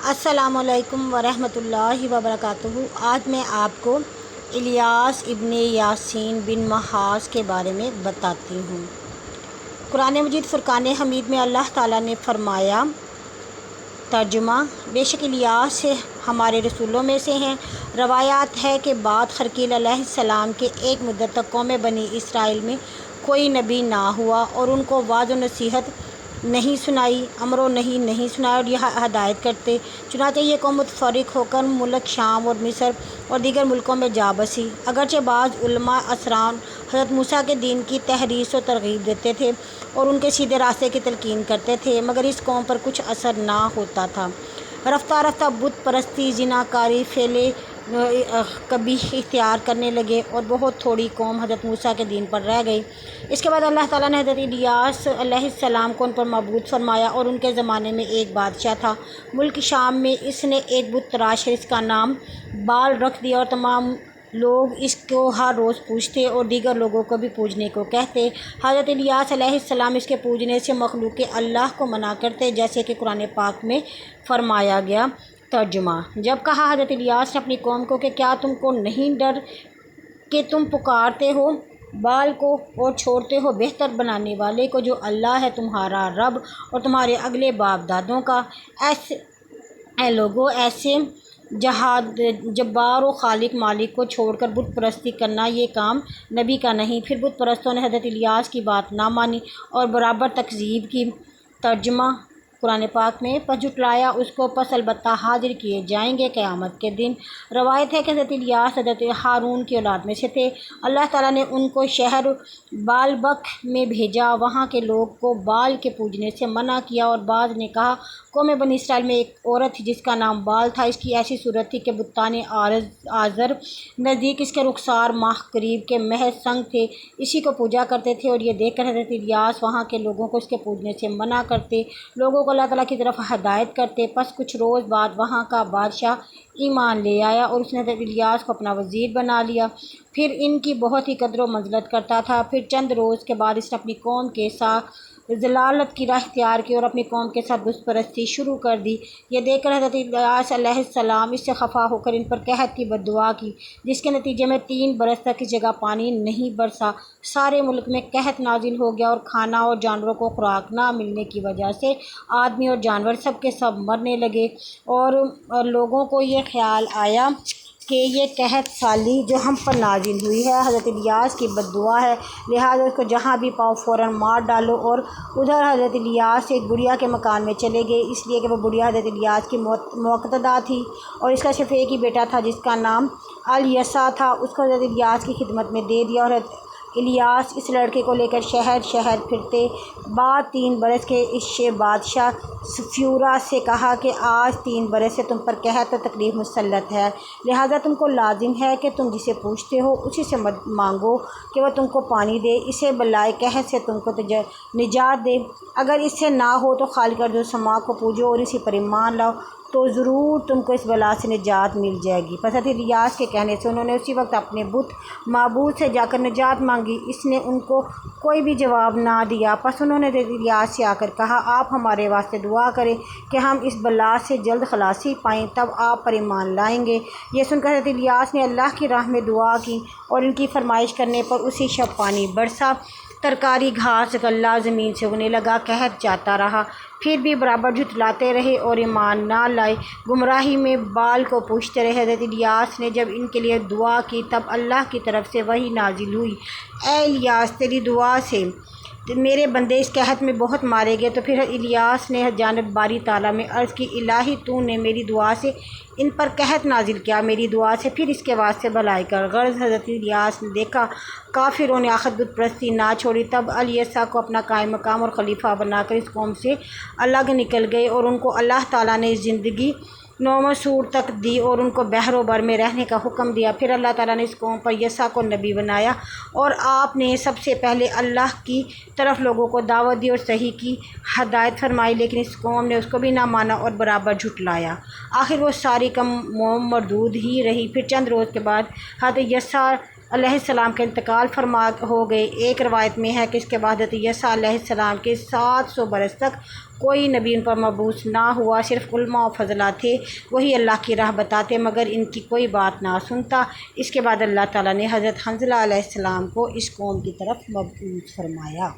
السلام علیکم ورحمۃ اللہ وبرکاتہ۔ آج میں آپ کو الیاس ابن یاسین بن محاذ کے بارے میں بتاتی ہوں۔ قرآن مجید فرقان حمید میں اللہ تعالیٰ نے فرمایا، ترجمہ: بے شک الیاس ہمارے رسولوں میں سے ہیں۔ روایات ہے کہ بعد خرقیل علیہ السلام کے ایک مدت تک قوم بنی اسرائیل میں کوئی نبی نہ ہوا اور ان کو واعظ و نصیحت نہیں سنائی، امر و نہی نہیں سنایا اور یہ ہدایت کرتے۔ چنانچہ یہ قوم متفرق ہو کر ملک شام اور مصر اور دیگر ملکوں میں جا بسی۔ اگرچہ بعض علماء اثران حضرت موسیٰ کے دین کی تحریض و ترغیب دیتے تھے اور ان کے سیدھے راستے کی تلقین کرتے تھے، مگر اس قوم پر کچھ اثر نہ ہوتا تھا۔ رفتہ رفتہ بت پرستی، زنا کاری، فعل قبیح اختیار کرنے لگے اور بہت تھوڑی قوم حضرت موسیٰ کے دین پر رہ گئی۔ اس کے بعد اللہ تعالیٰ نے حضرت الیاس علیہ السلام کو ان پر مبعوث فرمایا، اور ان کے زمانے میں ایک بادشاہ تھا ملک شام میں۔ اس نے ایک بت تراش کر اس کا نام بال رکھ دیا، اور تمام لوگ اس کو ہر روز پوجتے اور دیگر لوگوں کو بھی پوجنے کو کہتے۔ حضرت الیاس علیہ السلام اس کے پوجنے سے مخلوق اللہ کو منع کرتے، جیسے کہ قرآن پاک میں فرمایا گیا۔ ترجمہ: جب کہا حضرت الیاس نے اپنی قوم کو کہ کیا تم کو نہیں ڈر کہ تم پکارتے ہو بال کو اور چھوڑتے ہو بہتر بنانے والے کو، جو اللہ ہے تمہارا رب اور تمہارے اگلے باپ دادوں کا۔ اے لوگو، ایسے جبار و خالق مالک کو چھوڑ کر بت پرستی کرنا یہ کام نبی کا نہیں۔ پھر بت پرستوں نے حضرت الیاس کی بات نہ مانی اور برابر تکذیب کی۔ ترجمہ: قرآن پاک میں پس جھٹلایا اس کو، پس البتہ حاضر کیے جائیں گے قیامت کے دن۔ روایت ہے کہ حضرت الیاس حضرت ہارون کی اولاد میں سے تھے۔ اللہ تعالیٰ نے ان کو شہر بالبک میں بھیجا، وہاں کے لوگ کو بال کے پوجنے سے منع کیا، اور بعض نے کہا قوم بنی اسرائیل میں ایک عورت تھی جس کا نام بال تھا۔ اس کی ایسی صورت تھی کہ بتان آزر نزدیک اس کے رخسار ماہ قریب کے محض سنگ تھے، اسی کو پوجا کرتے تھے، اور یہ دیکھ کر حضرت الیاس وہاں کے لوگوں کو اس کے پوجنے سے منع کرتے، لوگوں کو اللہ تعالیٰ کی طرف ہدایت کرتے۔ پس کچھ روز بعد وہاں کا بادشاہ ایمان لے آیا اور اس نے حضرت الیاس کو اپنا وزیر بنا لیا، پھر ان کی بہت ہی قدر و منزلت کرتا تھا۔ پھر چند روز کے بعد اس نے اپنی قوم کے ساتھ ضلالت کی راہ اختیار کی اور اپنی قوم کے ساتھ بت پرستی شروع کر دی۔ یہ دیکھ کر حضرت الیاس علیہ السلام اس سے خفا ہو کر ان پر قحط کی بد دعا کی، جس کے نتیجے میں 3 برس تک اس جگہ پانی نہیں برسا۔ سارے ملک میں قحط نازل ہو گیا اور کھانا اور جانوروں کو خوراک نہ ملنے کی وجہ سے آدمی اور جانور سب کے سب مرنے لگے، اور لوگوں کو یہ خیال آیا کہ یہ قحط سالی جو ہم پر نازل ہوئی ہے حضرت الیاس کی بد دعا ہے، لہٰذا اس کو جہاں بھی پاؤ فوراً مار ڈالو۔ اور ادھر حضرت الیاس ایک بڑھیا کے مکان میں چلے گئے، اس لیے کہ وہ بڑھیا حضرت الیاس کی مقتدا تھی، اور اس کا صرف ایک ہی بیٹا تھا جس کا نام الیسع تھا۔ اس کو حضرت الیاس کی خدمت میں دے دیا، اور حضرت الیاس اس لڑکے کو لے کر شہر شہر پھرتے۔ بعد 3 برس کے اس بادشاہ سفیورا سے کہا کہ آج 3 برس سے تم پر قحط و تکلیف مسلط ہے، لہٰذا تم کو لازم ہے کہ تم جسے پوچھتے ہو اسی سے مانگو کہ وہ تم کو پانی دے، اسے بلائے قحط سے تم کو نجات دے۔ اگر اس سے نہ ہو تو خالق ارض و سما کو پوجو اور اسی پر ایمان لاؤ، تو ضرور تم کو اس بلا سے نجات مل جائے گی۔ پس حضرت الیاس کے کہنے سے انہوں نے اسی وقت اپنے بت معبود سے جا کر نجات مانگی۔ اس نے ان کو کوئی بھی جواب نہ دیا۔ پس انہوں نے حضرت الیاس سے آ کر کہا، آپ ہمارے واسطے دعا کریں کہ ہم اس بلا سے جلد خلاصی پائیں، تب آپ پر ایمان لائیں گے۔ یہ سن کر حضرت الیاس نے اللہ کی راہ میں دعا کی، اور ان کی فرمائش کرنے پر اسی شب پانی برسا، ترکاری گھاس غلہ زمین سے اگنے لگا، قحط جاتا رہا۔ پھر بھی برابر جھٹلاتے رہے اور ایمان نہ لائے، گمراہی میں بال کو پوجتے رہے۔ حضرت الیاس نے جب ان کے لیے دعا کی تب اللہ کی طرف سے وحی نازل ہوئی، اے الیاس، تیری دعا سے میرے بندے اس قحط میں بہت مارے گئے۔ تو پھر الیاس نے جانب باری تعالیٰ میں عرض کی، الہی تو نے میری دعا سے ان پر قحط نازل کیا، میری دعا سے پھر اس کے واسطے بھلائی کر۔ غرض حضرت الیاس نے دیکھا کافروں نے آخر بت پرستی نہ چھوڑی، تب الیسع کو اپنا قائم مقام اور خلیفہ بنا کر اس قوم سے الگ نکل گئے، اور ان کو اللہ تعالیٰ نے زندگی نومسور تک دی اور ان کو بحر و بر میں رہنے کا حکم دیا۔ پھر اللہ تعالیٰ نے اس قوم پر یسع کو نبی بنایا، اور آپ نے سب سے پہلے اللہ کی طرف لوگوں کو دعوت دی اور صحیح کی ہدایت فرمائی، لیکن اس قوم نے اس کو بھی نہ مانا اور برابر جھٹلایا۔ آخر وہ ساری قوم مردود ہی رہی۔ پھر چند روز کے بعد حضرت یسع علیہ السلام کا انتقال فرما ہو گئے۔ ایک روایت میں ہے کہ اس کے بعد حضرت یسع علیہ السلام کے 700 برس تک کوئی نبی ان پر مبعوث نہ ہوا، صرف علماء و فضلاء تھے، وہی اللہ کی راہ بتاتے مگر ان کی کوئی بات نہ سنتا۔ اس کے بعد اللہ تعالیٰ نے حضرت حنظلہ علیہ السلام کو اس قوم کی طرف مبعوث فرمایا۔